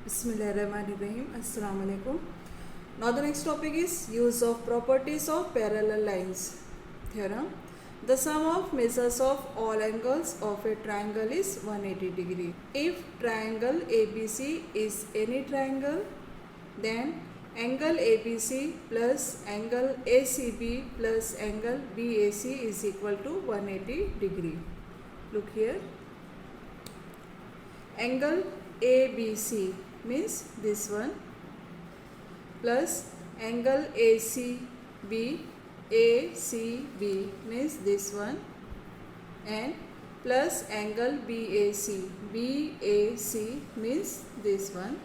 Bismillahirrahmanirrahim. Assalamu alaikum. Now the next topic is use of properties of parallel lines. Theorem. The sum of measures of all angles of a triangle is 180 degree. If triangle ABC is any triangle, then angle ABC plus angle ACB plus angle BAC is equal to 180 degree. Look here. Angle ABC means this one plus angle ACB means this one and plus angle BAC means this one.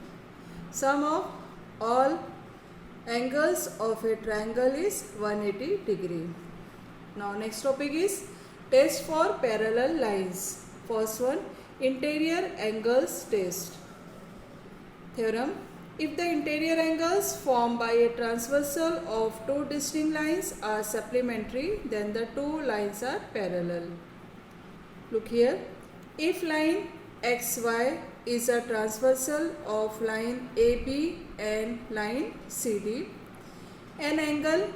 Sum of all angles of a triangle is 180 degree. Now next topic is test for parallel lines. First one, interior angles test. Theorem. If the interior angles formed by a transversal of two distinct lines are supplementary, then the two lines are parallel. Look here. If line XY is a transversal of line AB and line CD, an angle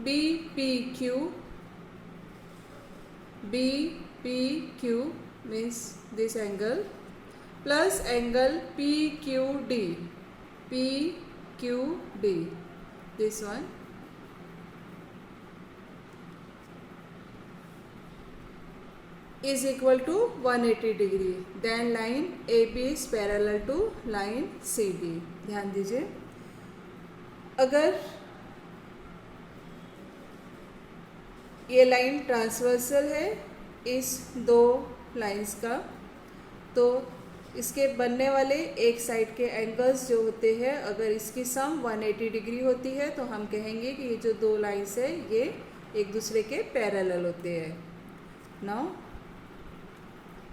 BPQ means this angle plus angle PQD this one is equal to 180 degree, then line AB is parallel to line CD. ध्यान दीजिए, अगर ये line transversal है इस दो lines का, तो इसके बनने वाले एक साइड के एंगल्स जो होते हैं, अगर इसकी सम 180 डिग्री होती है तो हम कहेंगे कि ये जो दो लाइंस है ये एक दूसरे के पैरेलल होते हैं. Now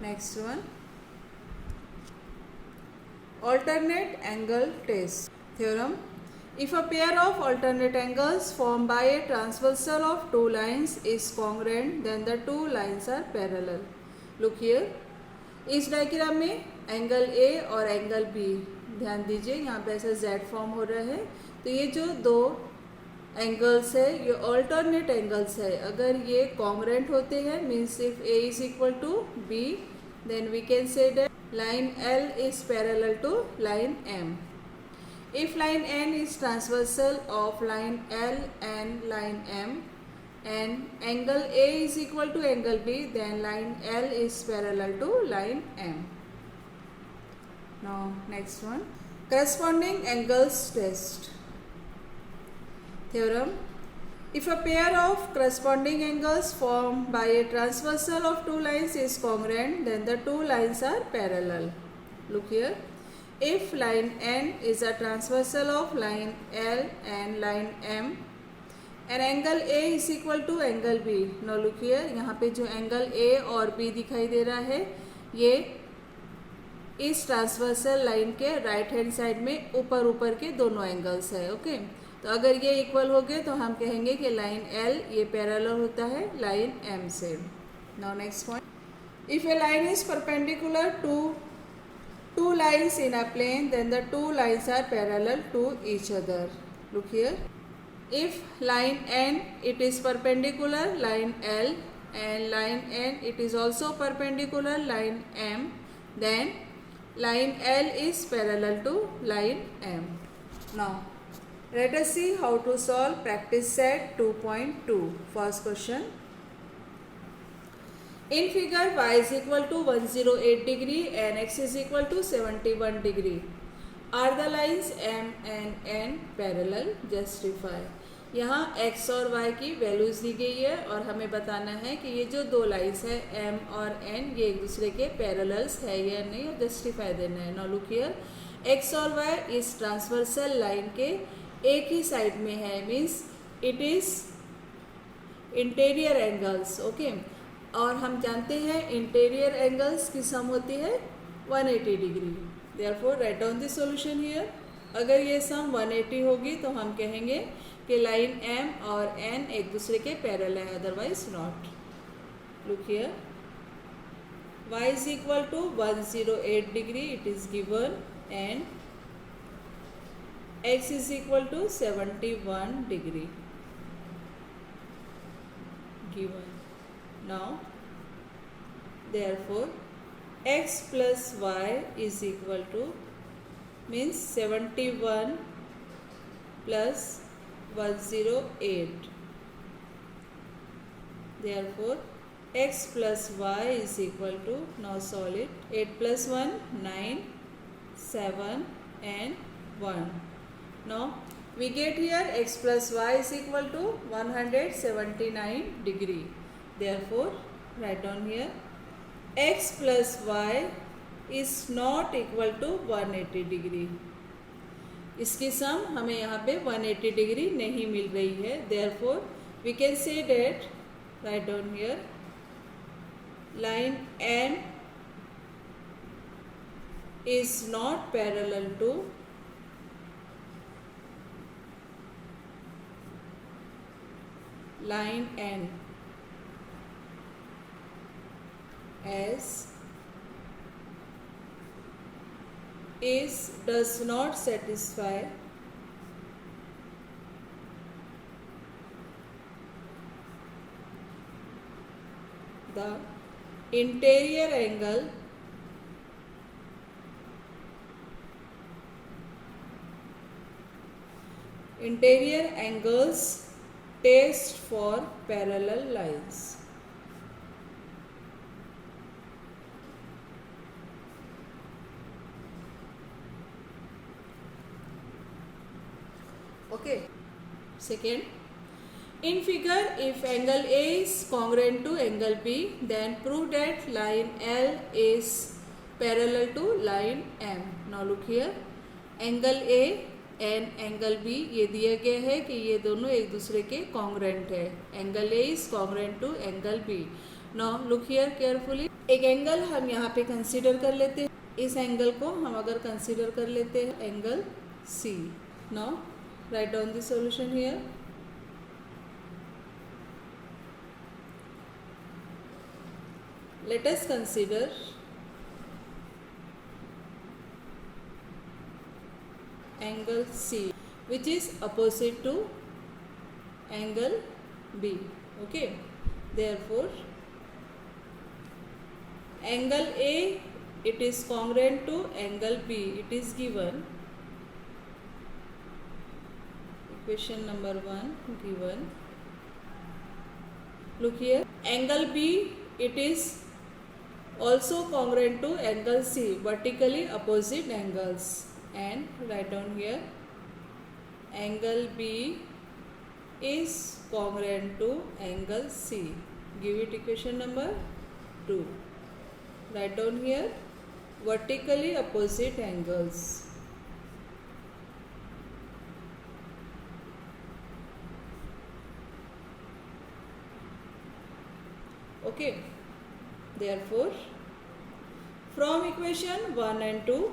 next one, alternate angle test. Theorem. If a pair of alternate angles formed by a transversal of two lines is congruent, then the two lines are parallel. Look here. इस diagram में angle A और angle B, ध्यान दीजिए यहाँ पे ऐसा Z form हो रहा है, तो ये जो दो एंगल्स है ये ऑल्टरनेट एंगल्स है. अगर ये कॉन्ग्रेंट होते हैं means if A is equal to B, then we can say that line L is parallel to line M. If line N is transversal of line L and line M and angle A is equal to angle B, then line L is parallel to line M. Now next one, corresponding angles test. Theorem. If a pair of corresponding angles formed by a transversal of two lines is congruent, then the two lines are parallel. Look here. If line N is a transversal of line L and line M, and angle A is equal to angle B. Now look here. यहाँ पे जो angle A और B दिखाई दे रहा है, ये इस transversal line के राइट हैंड साइड में ऊपर के दोनों एंगल्स है. ओके, तो अगर ये इक्वल हो गए तो हम कहेंगे कि लाइन L ये पैरेलल होता है लाइन M से. Now next point, if a line is perpendicular to two lines in a plane, then the two lines are parallel to each other. Look here. If line N it is perpendicular line L and line N it is also perpendicular line M, then line L is parallel to line M. Now let us see how to solve practice set 2.2. First question. In figure y is equal to 108 degree and x is equal to 71 degree. Are the lines M and N parallel? Justify. यहाँ x और y की values दी गई है और हमें बताना है कि ये जो दो लाइन्स है M और N ये एक दूसरे के पैरेलल्स है या नहीं, और जस्टिफाई देना है. Now look here. x और y इस ट्रांसवर्सल लाइन के एक ही साइड में है, means it is interior angles. Okay, और हम जानते हैं इंटीरियर एंगल्स की सम होती है 180 degree. Therefore right down the solution here. अगर ये सम 180 होगी तो हम कहेंगे कि लाइन M और N एक दूसरे के पैरेलल है, otherwise not. Look here. y is equal to 108 degree, it is given, and x is equal to 71 degree given. Now therefore x plus y is equal to means 71 plus 108. Therefore x plus y is equal to, now solve it, 8 plus 1 9, 7 and 1. Now we get here x plus y is equal to 179 degree. Therefore write down here x plus y is not equal to 180 degree. इसकी सम हमें यहाँ पे 180 degree नहीं मिल रही है. Therefore we can say that, write down here, line N is not parallel to line N as does not satisfy the interior angle angles test for parallel lines. Okay. Second, in figure, if angle A is congruent to angle B, then prove that line L is parallel to line M. Now look here, angle A and angle B ये दिया गया है कि ये दोनों एक दूसरे के congruent है. Angle A is congruent to angle B. Now look here carefully. एक एंगल हम यहाँ पे कंसीडर कर लेते हैं. इस एंगल को हम अगर कंसीडर कर लेते हैं angle C. Now write down the solution here. Let us consider angle C, which is opposite to angle B. Okay. Therefore, angle A, it is congruent to angle B. It is given. Equation number 1 given. Look here. Angle B, it is also congruent to angle C, vertically opposite angles. And write down here, angle B is congruent to angle C. Give it equation number 2. Write down here, vertically opposite angles. Okay. Therefore, from equation 1 and 2,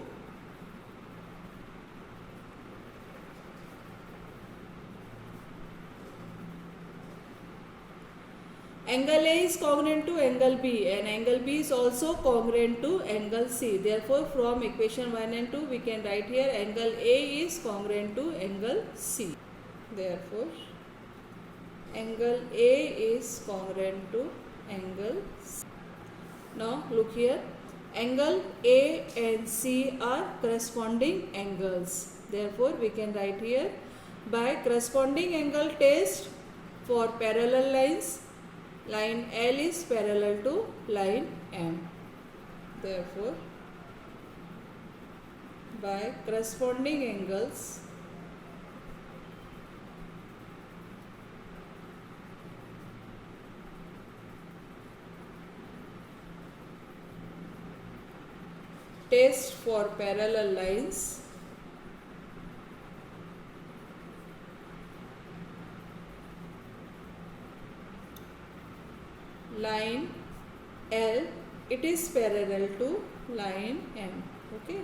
angle A is congruent to angle B and angle B is also congruent to angle C. Therefore, from equation 1 and 2, we can write here angle A is congruent to angle C. Therefore, angle A is congruent to angle C. Now, look here. Angle A and C are corresponding angles. Therefore, we can write here, by corresponding angle test for parallel lines, line L is parallel to line M. Therefore, by corresponding angles, test for parallel lines, line L, it is parallel to line M. Okay.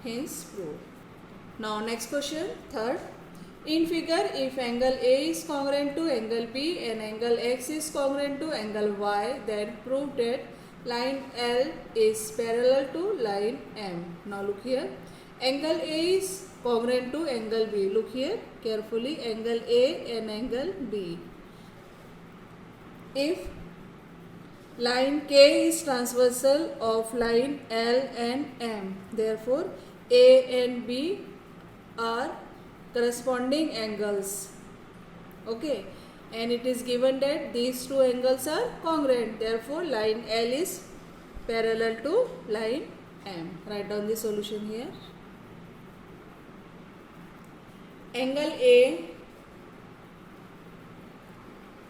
Hence proof. Now next question, third. In figure, if angle A is congruent to angle B and angle X is congruent to angle Y, then prove that line L is parallel to line M. Now look here. Angle A is congruent to angle B. Look here carefully. Angle A and angle B. If line K is transversal of line L and M, therefore A and B are corresponding angles. Okay, and it is given that these two angles are congruent, therefore line L is parallel to line M. Write down the solution here. Angle A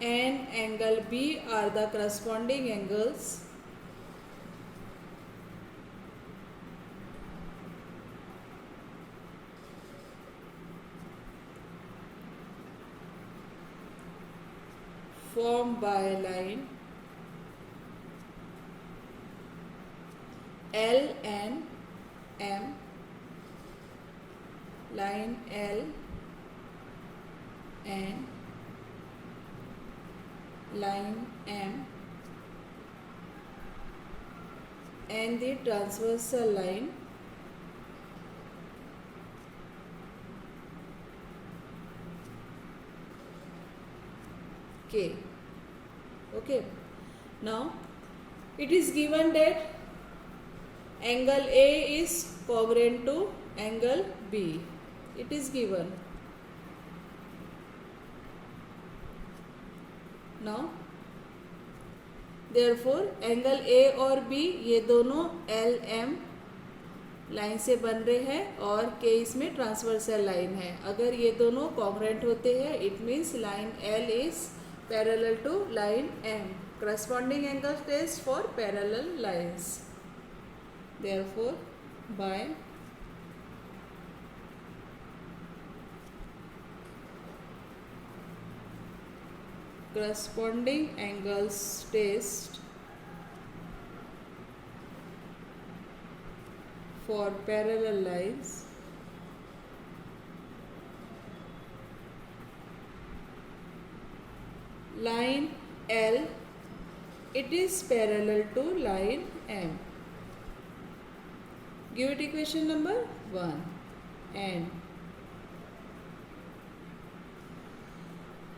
and angle B are the corresponding angles formed by line L and M. Line L and line M and the transversal line K. Okay, now it is given that angle A is congruent to angle B. It is given. Now therefore angle A और B ये दोनों L M line से बन रहे हैं और के इसमें ट्रांसवर्सल लाइन है. अगर ये दोनों कॉन्ग्रुएंट होते हैं it means line L is parallel to line M. Corresponding angle test for parallel lines. Therefore by corresponding angles test for parallel lines, line L, it is parallel to line M. Give it equation number 1 and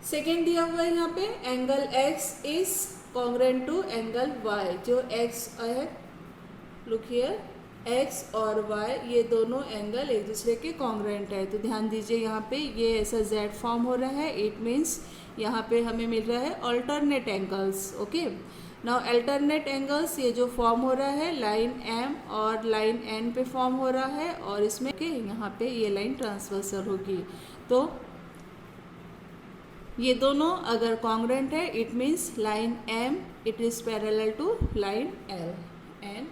second दिया हुआ है यहाँ पे angle x is congruent to angle y. जो x है look here x और y ये दोनों एंगल एक दूसरे के कॉन्ग्रुएंट है. तो ध्यान दीजिए यहाँ पे ये ऐसा z फॉर्म हो रहा है. इट मीन्स यहाँ पे हमें मिल रहा है alternate angles. Okay, now alternate angles ये जो फॉर्म हो रहा है लाइन m और लाइन n पे फॉर्म हो रहा है और इसमें के यहाँ पे ये लाइन ट्रांसवर्सल होगी. तो ये दोनों अगर कॉन्ग्रुएंट है it means line M it is parallel to line L and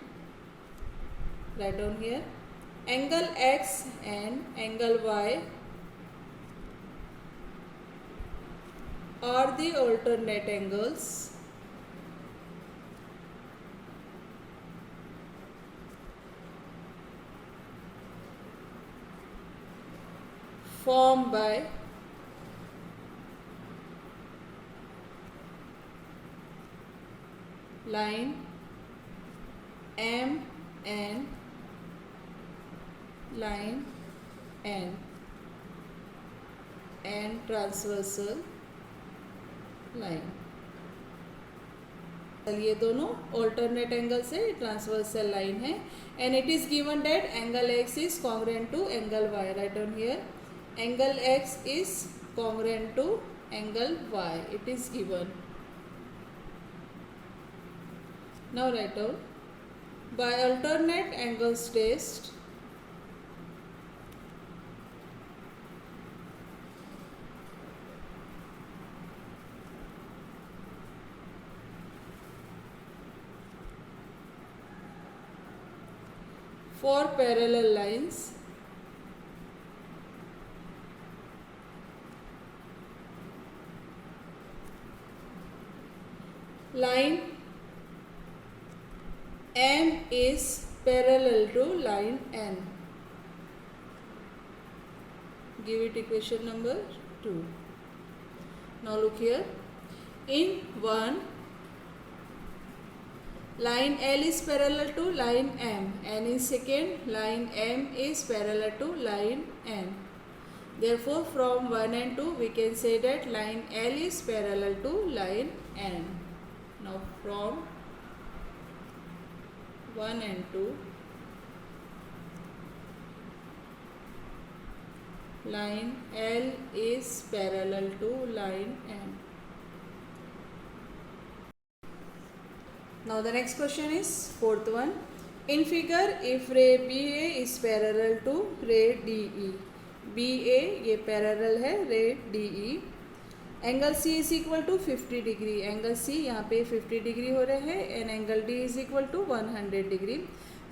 write down here angle X and angle Y are the alternate angles formed by line M and line N and transversal line. ये दोनों alternate angles है, transversal line है and it is given that angle X is congruent to angle Y. Write down here angle X is congruent to angle Y. It is given. Now write down by alternate angles test for parallel lines line M is parallel to line N. Give it equation number 2. Now look here. In one line L is parallel to line M. N is second, line M is parallel to line N. Therefore, from 1 and 2, we can say that line L is parallel to line N. Now, from 1 and 2, line L is parallel to line N. Now, the next question is fourth one. In figure, if ray BA is parallel to ray DE, BA ये parallel है ray DE, angle C is equal to 50 degree, angle C यहाँ पे 50 degree हो रहे हैं and angle D is equal to 100 degree.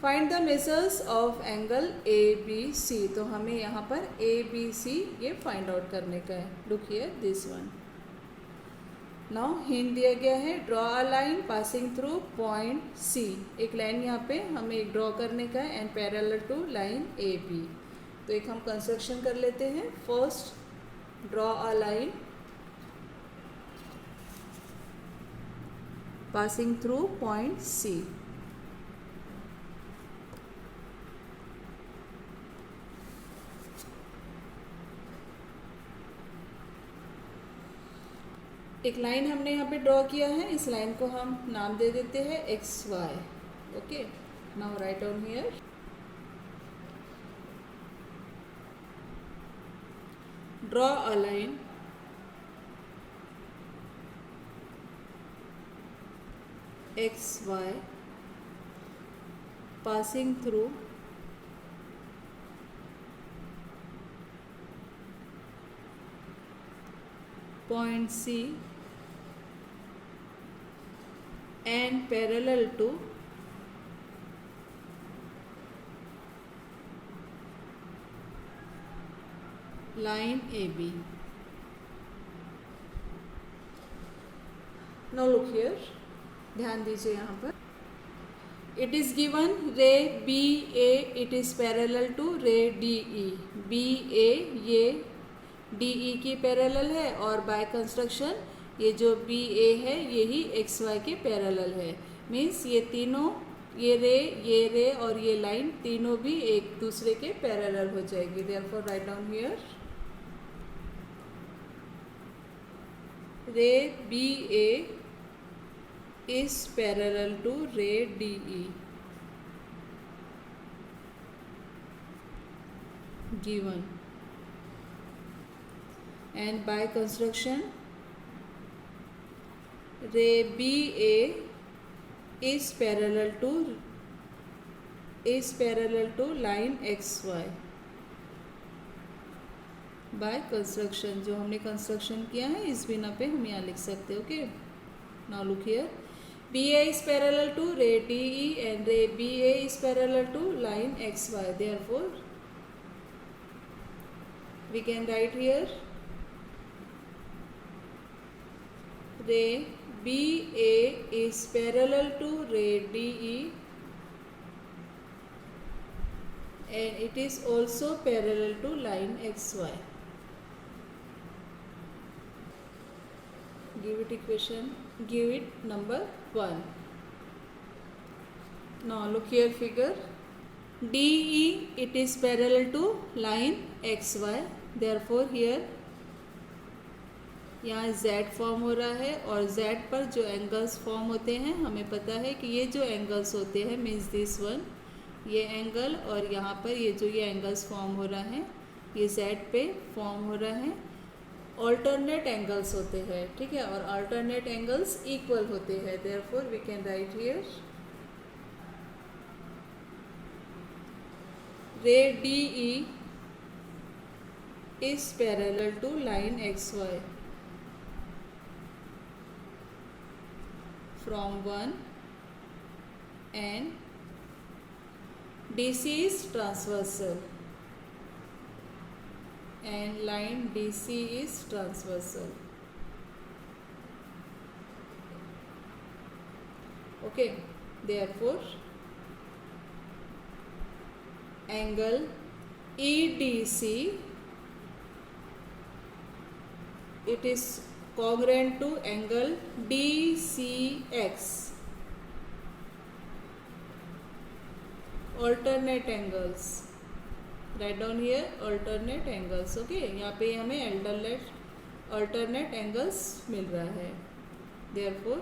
Find the measures of angle ABC. तो हमें यहाँ पर ABC ये फाइंड आउट करने का है. Look here this one. Now hint दिया गया है, draw a line passing through point C. एक लाइन यहाँ पे हमें एक ड्रॉ करने का है and parallel to line AB. तो एक हम कंस्ट्रक्शन कर लेते हैं. First draw a line passing through point C. एक लाइन हमने यहाँ पे ड्रॉ किया है, इस लाइन को हम नाम दे देते हैं XY. Okay, now write down here. Draw a line XY passing through point C and parallel to line AB. Now look here, ध्यान दीजिए यहाँ पर. It is given ray BA, it is parallel to ray DE. BA ये DE की पैरेलल है और by construction ये जो BA है यही XY के पैरेलल है. मीन्स ये तीनों, ये रे और ये लाइन तीनों भी एक दूसरे के पैरेलल हो जाएगी. देयरफॉर राइट डाउन हियर, रे BA is parallel to ray DE. Given. And by construction, ray BA is parallel to line XY. By construction, जो हमने कंस्ट्रक्शन किया है इस बिना पे हम यहाँ लिख सकते हैं. Okay, now look here. BA is parallel to ray DE and ray BA is parallel to line XY. Therefore, we can write here ray BA is parallel to ray DE and it is also parallel to line XY. Give it equation, give it number 1. Now look here figure. DE, it is parallel to line XY. Therefore here यहाँ Z form हो रहा है और Z पर जो angles form होते हैं हमें पता है कि ये जो एंगल्स होते हैं मीन्स दिस वन, ये एंगल और यहाँ पर ये जो ये एंगल्स फॉर्म हो रहा है ये Z पे फॉर्म हो रहा है. ऑल्टरनेट एंगल्स होते हैं, ठीक है, और ऑल्टरनेट एंगल्स इक्वल होते हैं. Therefore we can write here ray DE is parallel to line XY from 1 and DC is transversal and line DC is transversal. Okay, therefore angle EDC, it is congruent to angle DCX alternate angles. Write down here alternate angles. Okay, यहाँ पे हमें alternate angles मिल रहा है. Therefore,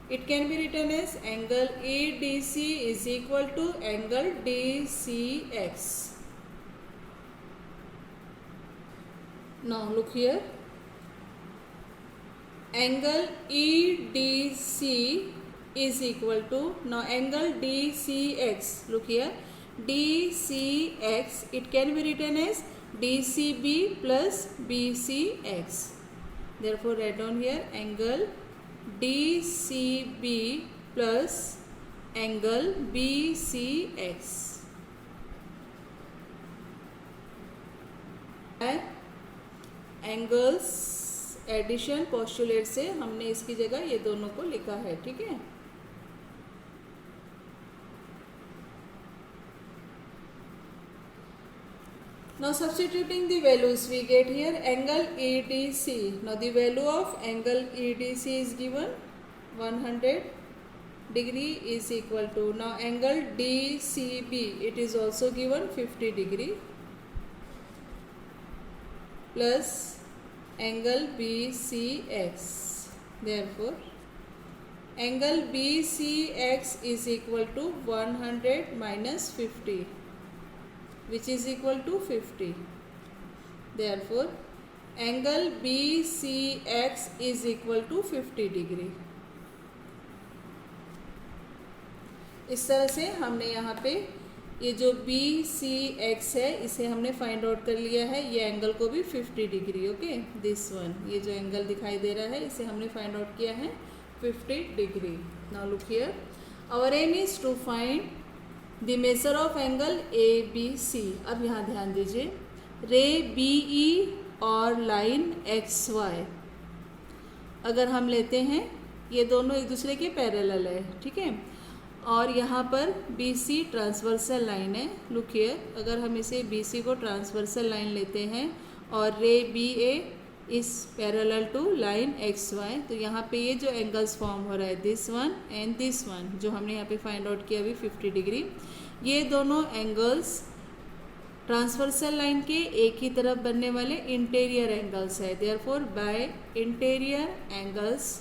it can be written as angle ADC is equal to angle DCX. Now look here. Angle EDC is equal to, now angle DCX, look here, DCX, it can be written as DCB plus BCX. Therefore write down here angle DCB plus angle BCX. Angles addition postulate से हमने इसकी जगह ये दोनों को लिखा है. ठीक है. Now substituting the values, we get here angle EDC. Now the value of angle EDC is given 100 degree is equal to, now angle DCB, it is also given 50 degree plus angle BCX. Therefore angle BCX is equal to 100 minus 50, which is equal to 50. Therefore angle BCX is equal to 50 degree. इस तरह से हमने यहाँ पे ये जो BCX है इसे हमने फाइंड आउट कर लिया है. ये एंगल को भी 50 डिग्री. ओके, दिस वन, ये जो एंगल दिखाई दे रहा है इसे हमने फाइंड आउट किया है 50 degree. Now look here, our aim is to find the measure of angle ABC. अब यहाँ ध्यान दीजिए, रे BE और लाइन XY अगर हम लेते हैं, ये दोनों एक दूसरे के पैरेलल है. ठीक है. और यहाँ पर BC ट्रांसवर्सल लाइन है. लुक हियर, अगर हम इसे BC को ट्रांसवर्सल लाइन लेते हैं और रे BA इस पैरेलल टू लाइन XY, तो यहाँ पे ये जो एंगल्स फॉर्म हो रहा है, this one and this one, जो हमने यहाँ पे फाइंड आउट किया अभी 50 डिग्री, ये दोनों एंगल्स ट्रांसवर्सल लाइन के एक ही तरफ बनने वाले इंटीरियर एंगल्स है. Therefore by interior angles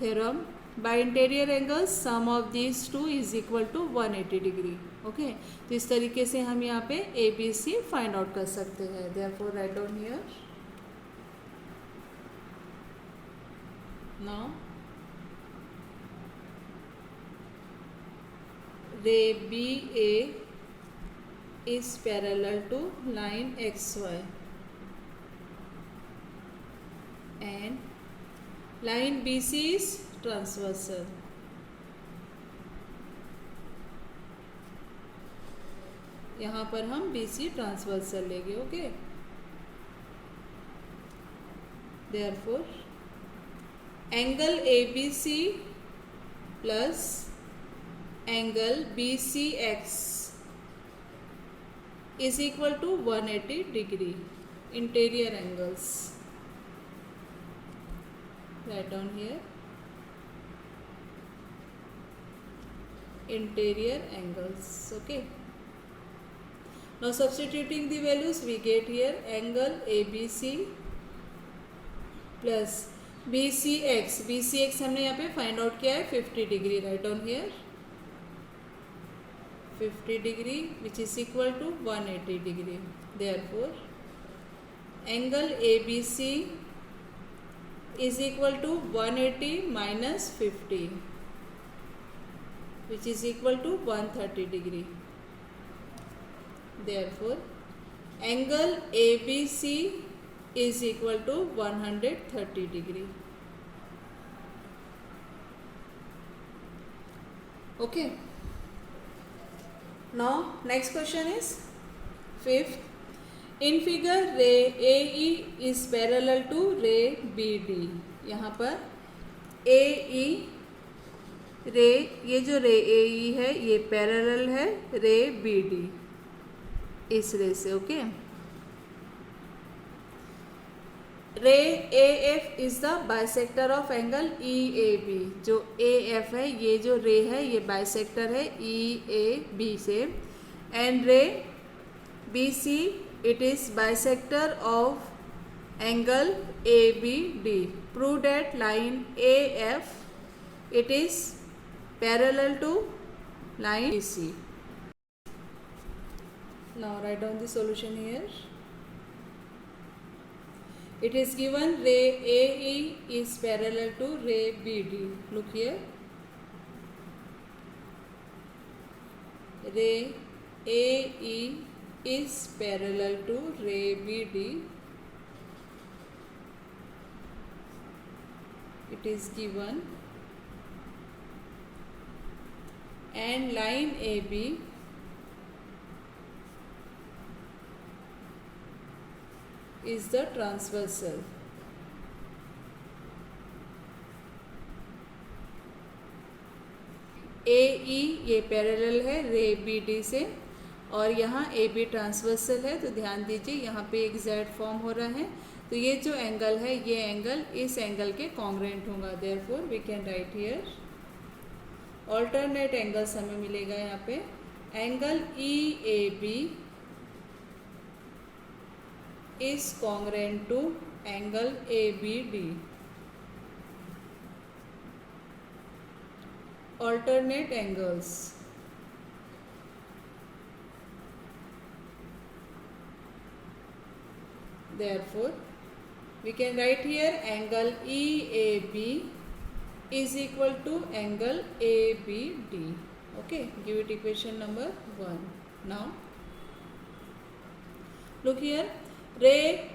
theorem, by interior angles sum of these two is equal to 180 degree. Okay, तो इस तरीके से हम यहाँ पे ABC फाइंड आउट कर सकते हैं. therefore write down here, now ray BA is parallel to line XY and line BC is transversal. यहाँ पर हम BC ट्रांसवर्सल लेंगे. Okay, therefore angle ABC plus angle BCX is equal to 180 degree. Interior angles, write down here interior angles. Okay, now substituting the values, we get here angle ABC plus BCX. BCX हमने यहाँ पे find out किया है 50 degree. Right down here 50 degree which is equal to 180 degree. therefore angle ABC is equal to 180 minus 50, which is equal to 130 degree. Therefore angle ABC is equal to 130 degree. Okay, now next question is fifth. In figure ray AE is parallel to ray BD. यहाँ पर AE रे, ये जो रे AE है ये parallel है रे BD इस रे से. Okay, ray A F is the bisector of angle E A B. जो ए एफ है, ये जो रे है ये बाइसेक्टर है ई ए बी से। And ray B C it is bisector of angle A B D. Prove that line A F it is parallel to line BC. Now write down the solution here. It is given ray AE is parallel to ray BD. Look here. Ray AE is parallel to ray BD. It is given. And line AB is the transversal. AE ये parallel है रे BD से और यहाँ AB transversal है। तो ध्यान दीजिए यहाँ पे एक Z फॉर्म हो रहा है, तो ये जो एंगल है ये एंगल इस एंगल के कॉन्ग्रेंट होगा। Therefore we can write here alternate angles हमें मिलेगा यहाँ पे। Angle E A B is congruent to angle A B D. Alternate angles therefore we can write here angle EAB is equal to angle ABD. Okay, give it equation number 1. Now look here, ray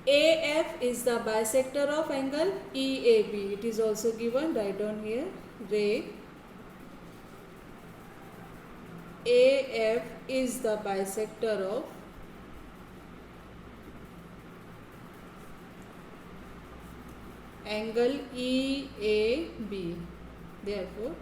AF is the bisector of angle EAB. It is also given, write down here, ray AF is the bisector of angle EAB. Therefore,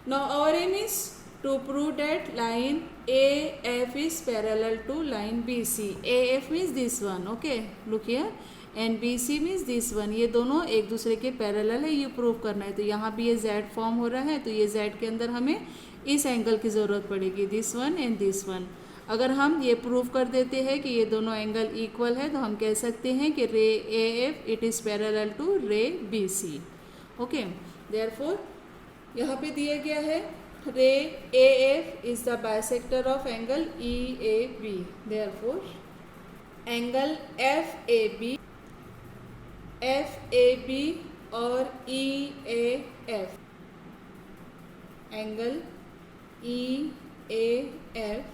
now our aim is to prove that line AF is parallel to line BC. AF means this one, okay, look here, and BC means this one. ये दोनों एक दूसरे के parallel है, ये prove करना है। तो यहाँ भी ये Z फॉर्म हो रहा है, तो ये Z के अंदर हमें इस एंगल की ज़रूरत पड़ेगी, this one and this one. अगर हम ये प्रूव कर देते हैं कि ये दोनों एंगल इक्वल है, तो हम कह सकते हैं कि ray A F it is parallel to ray B C. Okay, therefore यहाँ पे दिया गया है ray A F is the bisector of angle E A B. Therefore angle F A B और E A F, angle E A F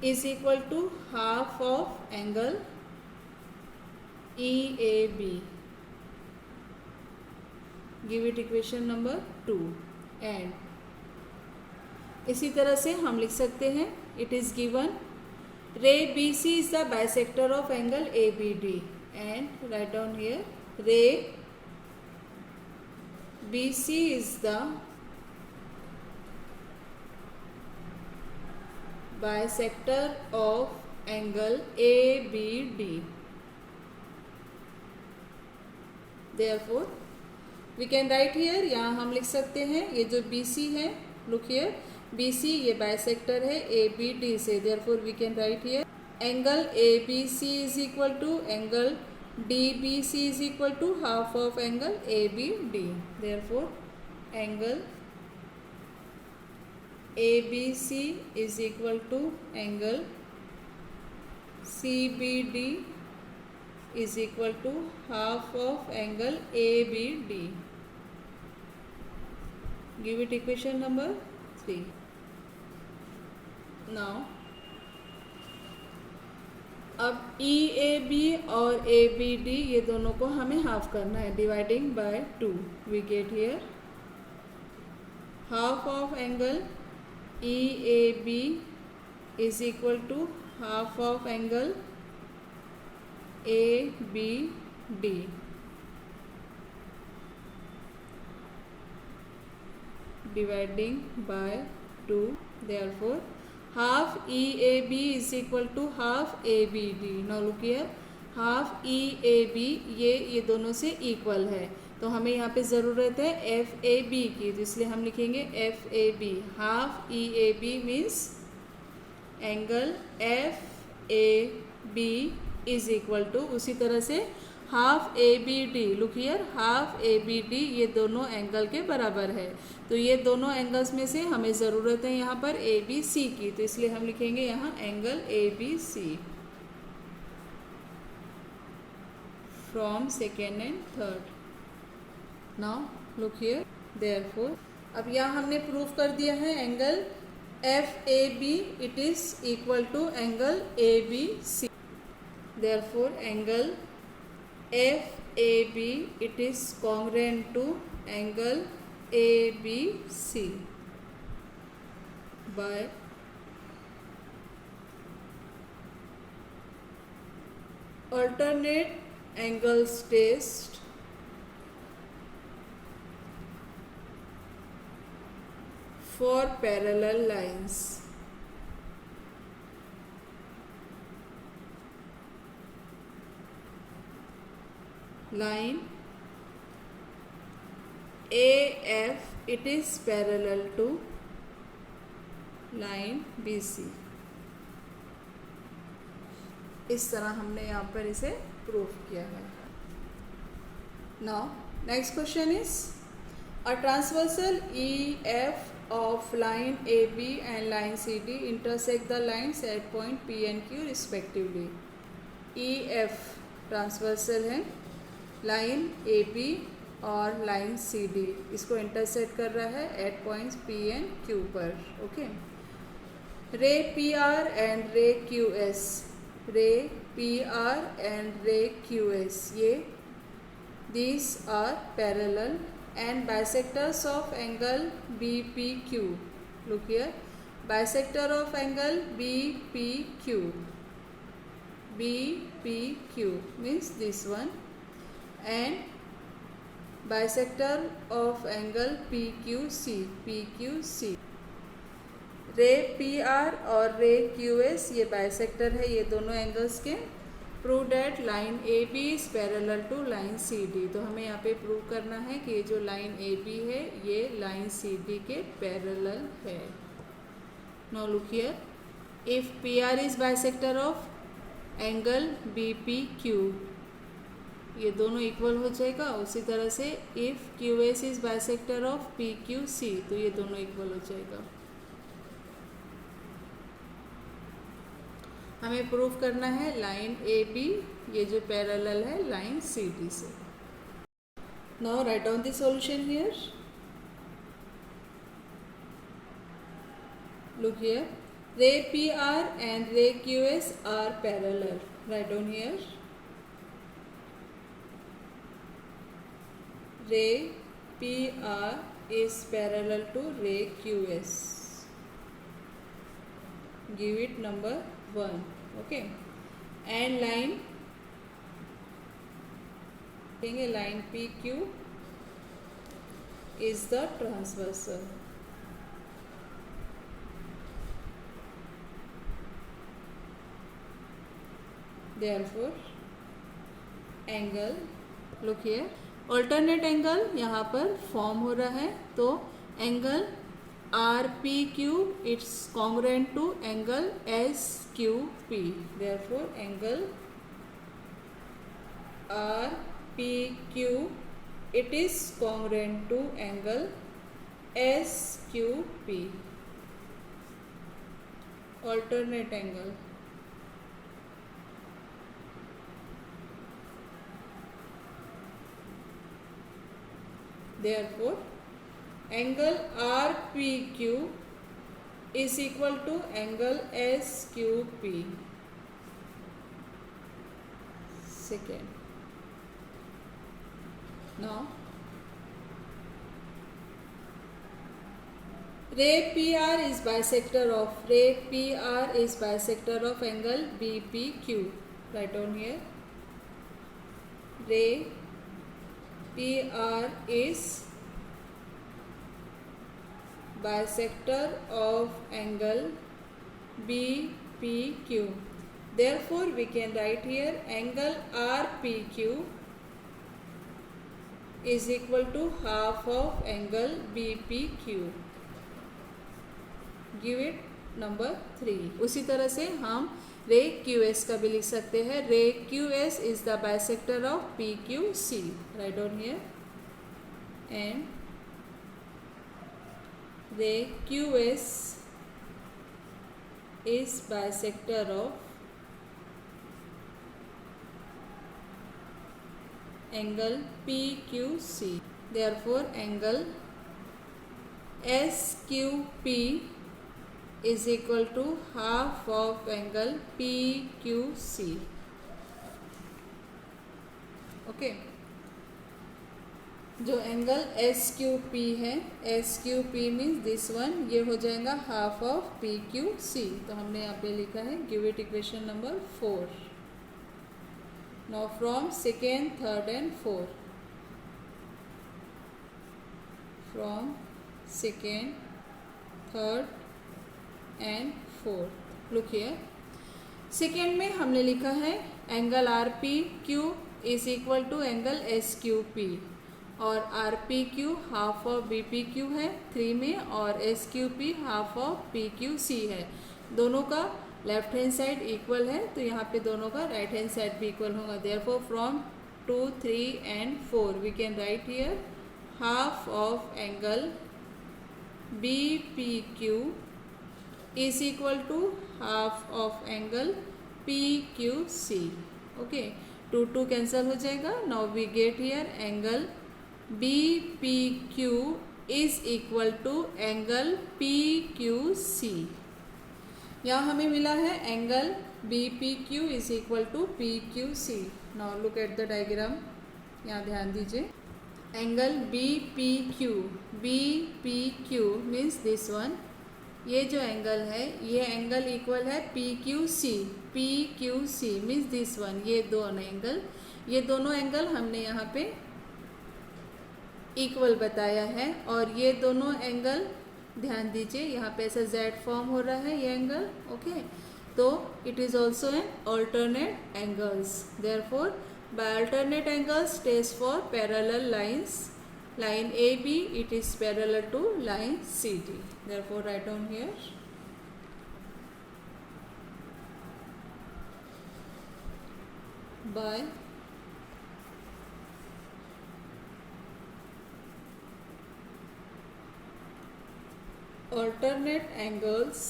is equal to half of angle EAB. Give it equation number 2. And इसी तरह से हम लिख सकते हैं, it is given ray BC is the bisector of angle ABD. And write down here, ray BC is the bisector of angle ABD. Therefore we can write here, यहाँ हम लिख सकते हैं ये जो BC है, look here, BC ये bisector है ABD से। Therefore we can write here angle ABC is equal to angle DBC is equal to half of angle ABD. Therefore angle ABC is equal to angle CBD is equal to half of angle ABD. Give it equation number 3. Now अब EAB और ABD ये दोनों को हमें half करना है, dividing by 2 we get here half of angle EAB is equal to half of angle ABD. Dividing by 2, therefore half EAB is equal to half ABD. Now look here, half E A B ये दोनों से equal है, तो हमें यहाँ पे ज़रूरत है एफ ए बी की, तो इसलिए हम लिखेंगे F A B. Half E A B means angle F A B is equal to, उसी तरह से half A B D, look here, half A B D ये दोनों एंगल के बराबर है। तो ये दोनों एंगल्स में से हमें ज़रूरत है यहाँ पर ए बी सी की, तो इसलिए हम लिखेंगे यहाँ angle A B C from second and third. Now look here, therefore अब यहाँ हमने प्रूफ कर दिया है angle F A B it is equal to angle A B C. Therefore angle F A B it is congruent to angle A B C by alternate angles test for parallel lines. Line AF it is parallel to line BC. इस तरह हमने यहाँ पर इसे proof किया है। Now next question is a transversal E F of line A B and line C D intersect the lines at point P and Q respectively. E F transversal है, line A B और line C D इसको intersect कर रहा है at points P and Q पर। Okay, ray P R and ray Q S, ray P R and ray Q S ये these are parallel and bisectors of angle BPQ. Look here, bisector of angle BPQ. BPQ means this one, and bisector of angle PQC. PQC. रे P are और रे Q S ये bisector है ये दोनों angles के। Prove that line A B is parallel to line C D, तो हमें यहाँ पे प्रूव करना है कि ये जो लाइन ए बी है ये लाइन सी डी के पैरेलल है। Now look here, if P R is bisector of angle B P Q ये दोनों इक्वल हो जाएगा। उसी तरह से if Q S is bisector of P Q C तो ये दोनों इक्वल हो जाएगा। हमें प्रूफ करना है लाइन ए बी ये जो पैरेलल है लाइन सी डी से। Now write down the solution here. Look here, ray P R and ray Q S are parallel. Write down here, ray P R is parallel to ray Q S. Give it number 1. Okay, and line line PQ is the transversal. Therefore angle, look here, alternate angle यहाँ पर form हो रहा है, तो angle R P Q it's congruent to angle S Q P. Therefore angle R P Q it is congruent to angle S Q P, alternate angle. Therefore angle RPQ is equal to angle SQP. Second. Now ray PR is bisector of angle BPQ. Write down here. Ray PR is bisector of angle BPQ. Therefore, we can write here angle RPQ is equal to half of angle BPQ. Give it number 3. उसी तरह से हम रे QS का भी लिख सकते हैं. रे QS is the bisector of PQC. Write down here. And रे QS is bisector of angle PQC. Therefore, angle SQP is equal to half of angle PQC. Okay. जो एंगल SQP है, SQP मीन्स दिस वन, ये हो जाएगा half of PQC. तो हमने यहाँ पे लिखा है. Give it equation number 4. Now from second, third and fourth. From second, third and fourth. Look here. Second में हमने लिखा है angle RPQ is equal to angle SQP और RPQ हाफ ऑफ BPQ है 3 में और SQP हाफ ऑफ PQC है. दोनों का लेफ्ट हैंड साइड इक्वल है तो यहाँ पे दोनों का राइट हैंड साइड भी इक्वल होगा. Therefore from 2, 3 and 4 we can write here half of angle BPQ is equal to half of angle PQC. Okay, 2 cancel हो जाएगा. Now we get here angle BPQ is equal to angle PQC. यहाँ हमें मिला है angle BPQ is equal to PQC. Now look at the diagram. यहाँ ध्यान दीजिए. Angle BPQ means this one. ये जो एंगल है ये एंगल इक्वल है PQC means this one. ये दोनों एंगल हमने यहाँ पे इक्वल बताया है और ये दोनों एंगल ध्यान दीजिए यहाँ पे ऐसा Z फॉर्म हो रहा है ये एंगल. ओके, तो it is also an alternate angles. Therefore by alternate angles test for parallel lines. Line AB it is parallel to line CD. Therefore write down here by alternate angles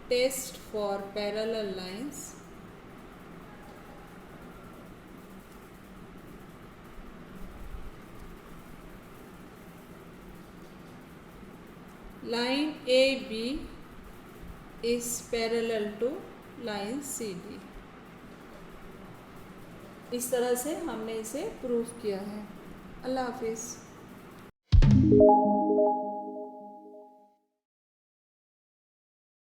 test for parallel lines. Line AB is parallel to line CD. इस तरह से हमने इसे proof किया है. अल्लाह हाफिज़.